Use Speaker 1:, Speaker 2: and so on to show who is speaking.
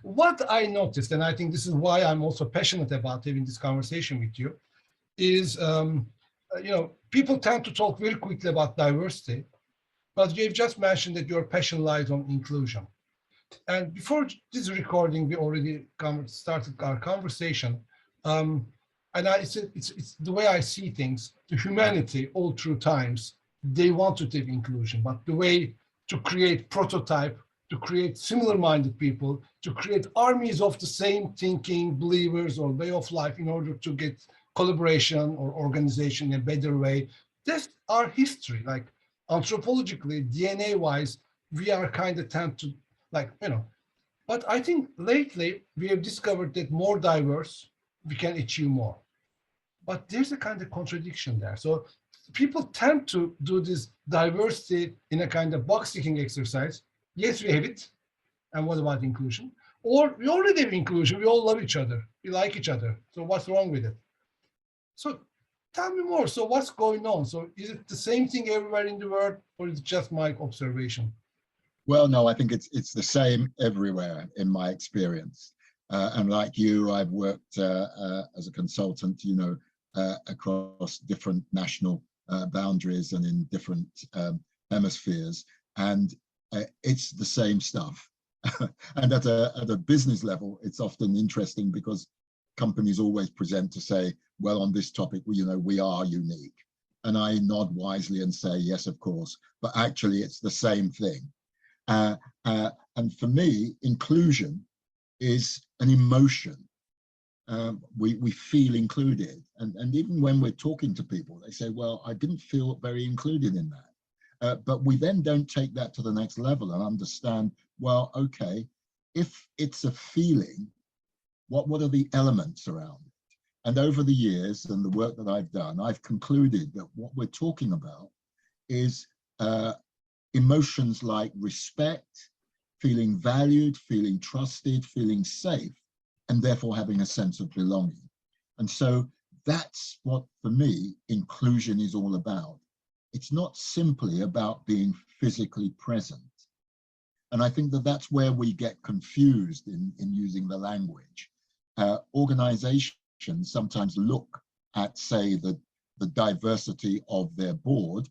Speaker 1: What I noticed, and I think this is why I'm also passionate about having this conversation with you, is people tend to talk very quickly about diversity, but you've just mentioned that your passion lies on inclusion. And before this recording, we already started our conversation. And it's the way I see things. The humanity, all through times, they wanted to have inclusion, but the way to create prototype, to create similar-minded people, to create armies of the same thinking, believers, or way of life in order to get collaboration or organization in a better way. That's our history. Like anthropologically, DNA-wise, we are kind of tend to but I think lately we have discovered that more diverse, we can achieve more. But there's a kind of contradiction there. So people tend to do this diversity in a kind of box ticking exercise. Yes, we have it. And what about inclusion? Or we already have inclusion. We all love each other. We like each other. So what's wrong with it? So tell me more. So what's going on? So is it the same thing everywhere in the world, or is it just my observation?
Speaker 2: Well, no, I think it's the same everywhere in my experience. And like you, I've worked as a consultant, across different national boundaries and in different hemispheres. And it's the same stuff. And at a business level, it's often interesting because companies always present to say, well, on this topic, we are unique. And I nod wisely and say, yes, of course. But actually, it's the same thing. And for me, inclusion is an emotion. We feel included. And even when we're talking to people, they say, well, I didn't feel very included in that. But we then don't take that to the next level and understand, well, okay, if it's a feeling, what are the elements around it? And over the years and the work that I've done, I've concluded that what we're talking about is emotions like respect, feeling valued, feeling trusted, feeling safe, and therefore having a sense of belonging. And so that's what, for me, inclusion is all about. It's not simply about being physically present. And I think that that's where we get confused in using the language. Organizations sometimes look at, say, the diversity of their board